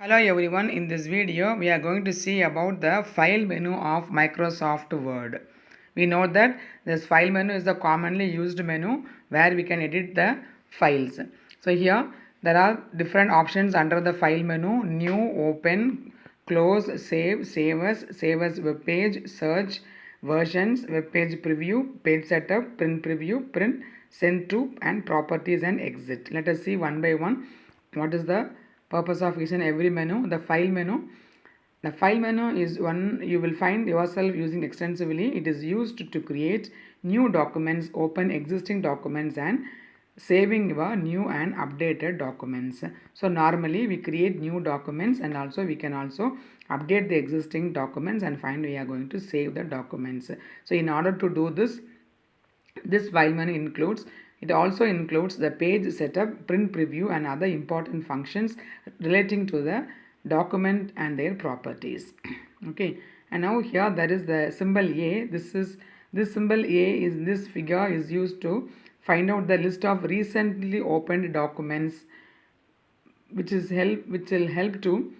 Hello everyone, in this video we are going to see about the file menu of Microsoft Word. We know that this file menu is the commonly used menu where we can edit the files. So here there are different options under the file menu: new, open, close, save as web page, search, versions, web page preview, page setup, print preview, print, send to, and properties and exit. Let us see one by one what is the purpose of each and every menu. The file menu is one you will find yourself using extensively. It is used to create new documents, open existing documents, and saving your new and updated documents. So normally we create new documents, and also we can also update the existing documents, and finally we are going to save the documents. So in order to do this file menu also includes the page setup, print preview, and other important functions relating to the document and their properties. Okay, and now here there is the symbol A. This symbol A is this figure is used to find out the list of recently opened documents, which will help to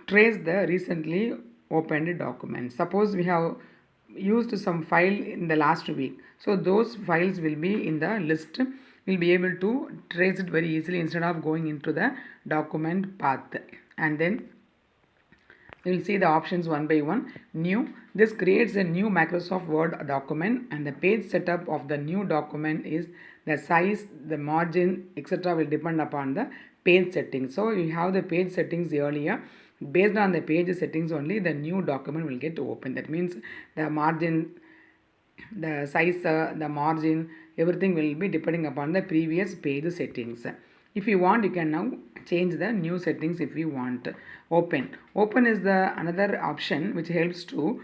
trace the recently opened documents. Suppose we have used some file in the last week, so those files will be in the list. We'll be able to trace it very easily instead of going into the document path. And then we will see the options one by one. New, this creates a new Microsoft Word document, and the page setup of the new document is the size, the margin, etc. will depend upon the page settings. So you have the page settings earlier. Based on the page settings only, the new document will get open. That means the margin, the size, the margin, everything will be depending upon the previous page settings. If you want, you can now change the new settings if you want. Open is the another option which helps to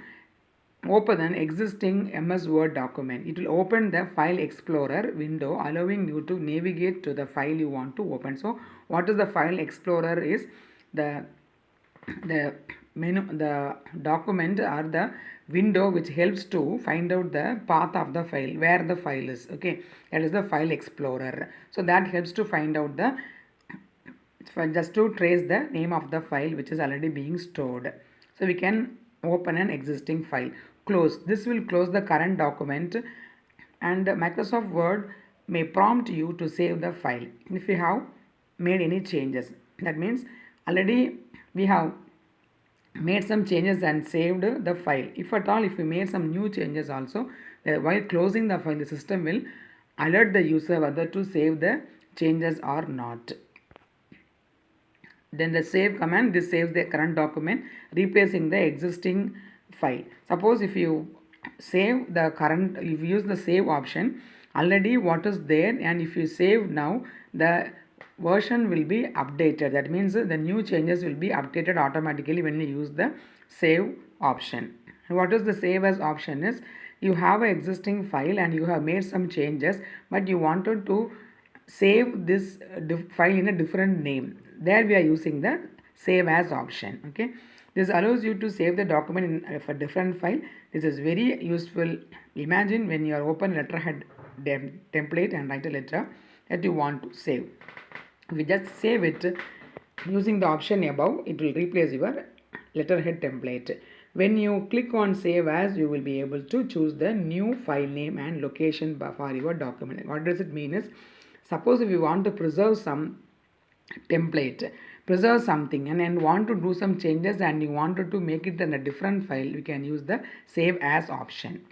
open an existing MS Word document. It will open the File Explorer window, allowing you to navigate to the file you want to open. So what is the File Explorer? Is the menu, the document or the window which helps to find out the path of the file, where the file is. Okay, that is the File Explorer. So that helps to find out the just to trace the name of the file which is already being stored. So we can open an existing file. Close, this will close the current document, and Microsoft Word may prompt you to save the file if you have made any changes. That means already we have made some changes and saved the file. If at all, if we made some new changes also, while closing the file, the system will alert the user whether to save the changes or not. Then the save command, this saves the current document, replacing the existing file. Suppose if you save the current, if you use the save option, already what is there, and if you save now, the version will be updated. That means the new changes will be updated automatically when you use the save option. What is the save as option is, you have an existing file and you have made some changes, but you wanted to save this file in a different name. There we are using the save as option. Okay, this allows you to save the document in a different file. This is very useful. Imagine when you are open letterhead template and write a letter that you want to save. We just save it using the option above, it will replace your letterhead template. When you click on save as, you will be able to choose the new file name and location for your document. What does it mean is, suppose if you want to preserve some template, preserve something, and want to do some changes and you wanted to make it in a different file, you can use the save as option.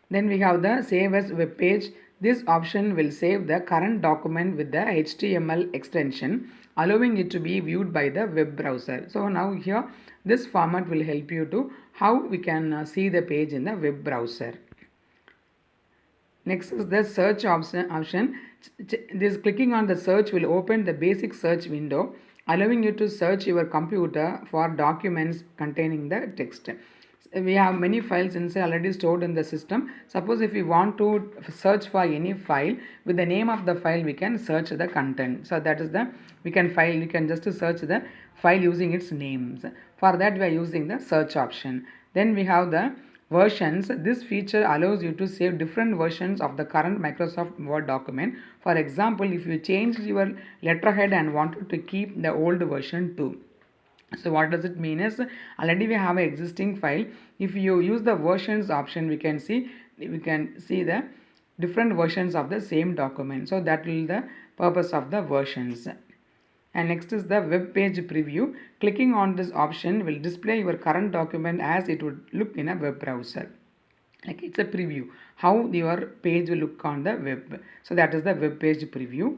Then we have the save as web page. This option will save the current document with the HTML extension, allowing it to be viewed by the web browser. So now here this format will help you to how we can see the page in the web browser. Next is the search option. This clicking on the search will open the basic search window, allowing you to search your computer for documents containing the text. We have many files inside already stored in the system. Suppose if we want to search for any file, with the name of the file we can search the content. So that is the we can just search the file using its names. For that we are using the search option. Then we have the versions, this feature allows you to save different versions of the current Microsoft Word document. For example, if you changed your letterhead and wanted to keep the old version too. So what does it mean is, already we have an existing file. If you use the versions option, we can see the different versions of the same document. So that will be the purpose of the versions. And next is the web page preview. Clicking on this option will display your current document as it would look in a web browser. Like it's a preview how your page will look on the web. So that is the web page preview.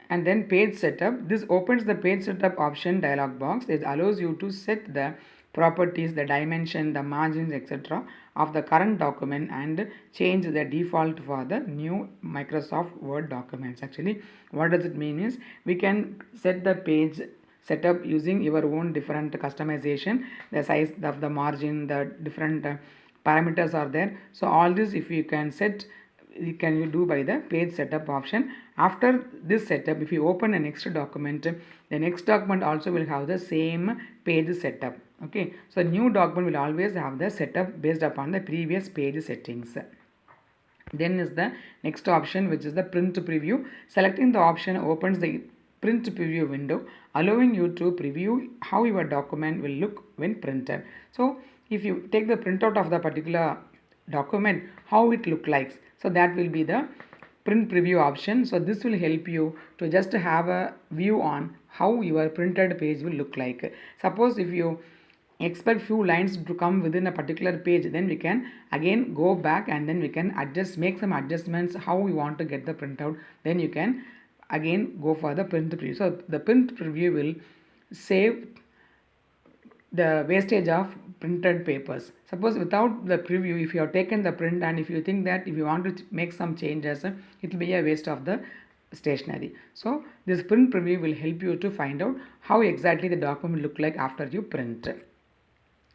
And then page setup. This opens the page setup option dialog box. It allows you to set the properties, the dimension, the margins, etc. of the current document and change the default for the new Microsoft Word documents. Actually, what does it mean is, we can set the page setup using your own different customization, the size of the margin, the different parameters are there. So all this, if you can set, you can do by the page setup option. After this setup, if you open a next document, the next document also will have the same page setup. Okay, so new document will always have the setup based upon the previous page settings. Then is the next option, which is the print preview. Selecting the option opens the print preview window, allowing you to preview how your document will look when printed. So if you take the printout of the particular document, how it look like, so that will be the print preview option. So this will help you to just have a view on how your printed page will look like. Suppose if you expect few lines to come within a particular page, then we can again go back and then we can make some adjustments how we want to get the printout. Then you can again go for the print preview. So the print preview will save the wastage of printed papers. Suppose without the preview, if you have taken the print and if you think that if you want to make some changes, it will be a waste of the stationery. So this print preview will help you to find out how exactly the document look like after you print.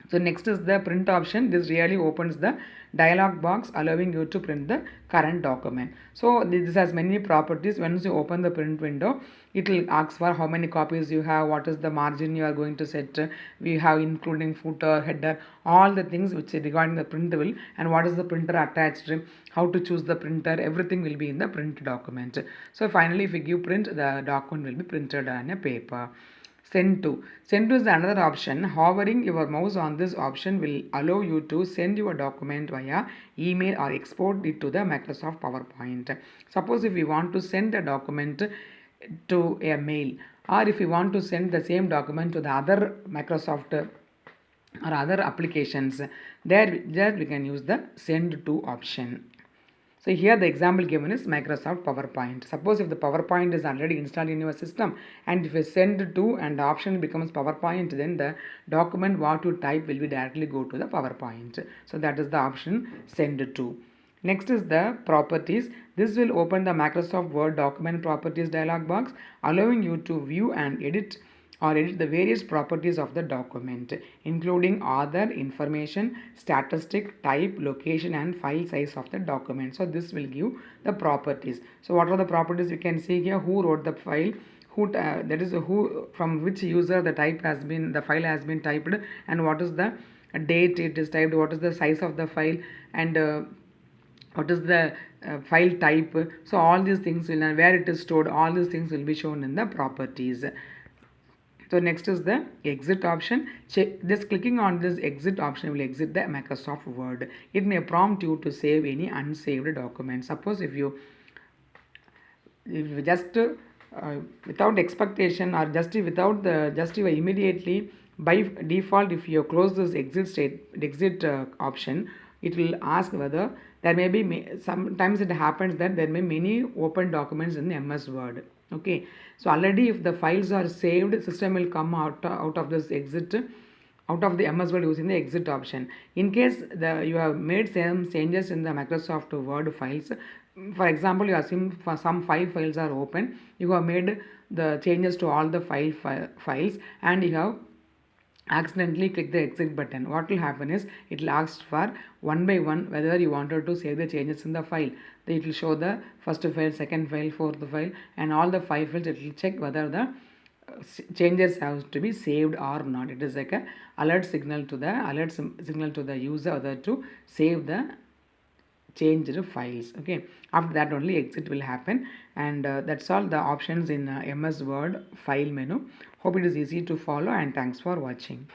So next is the print option. This really opens the dialog box, allowing you to print the current document. So this has many properties. Once you open the print window, it will ask for how many copies you have, what is the margin you are going to set. We have including footer, header, all the things which is regarding the print will, and what is the printer attached, how to choose the printer, everything will be in the print document. So finally, if you give print, the document will be printed on a paper. Send to. Send to is another option. Hovering your mouse on this option will allow you to send your document via email or export it to the Microsoft PowerPoint. Suppose if we want to send a document to a mail, or if we want to send the same document to the other Microsoft or other applications, there we can use the send to option. So here the example given is Microsoft PowerPoint. Suppose if the PowerPoint is already installed in your system and if you send to and the option becomes PowerPoint, then the document what you type will be directly go to the PowerPoint. So that is the option send to. Next is the properties. This will open the Microsoft Word document properties dialog box, allowing you to view and edit the various properties of the document, including author, information, statistic, type, location and file size of the document. So this will give the properties. So what are the properties? We can see here who wrote the file, that is who, from which user the file has been typed, and what is the date it is typed, what is the size of the file, and what is the file type. So all these things will, and where it is stored, all these things will be shown in the properties. So next is the exit option. Just clicking on this exit option will exit the Microsoft Word. It may prompt you to save any unsaved document. Suppose if you just without expectation or just you immediately by default, if you close this exit option, it will ask whether there may be sometimes it happens that there may be many open documents in the MS Word. Okay, so already if the files are saved, system will come out of this exit, out of the MS Word using the exit option. In case you have made some changes in the Microsoft Word files, for example, you assume for some 5 files are open, you have made the changes to all the files and you have accidentally click the exit button. What will happen is it will ask for one by one whether you wanted to save the changes in the file. It will show the first file, second file, fourth file and all the 5 files. It will check whether the changes have to be saved or not. It is like a alert signal to the user other to save the changed files. Okay, after that only exit will happen, and that's all the options in MS Word file menu. Hope it is easy to follow, and thanks for watching.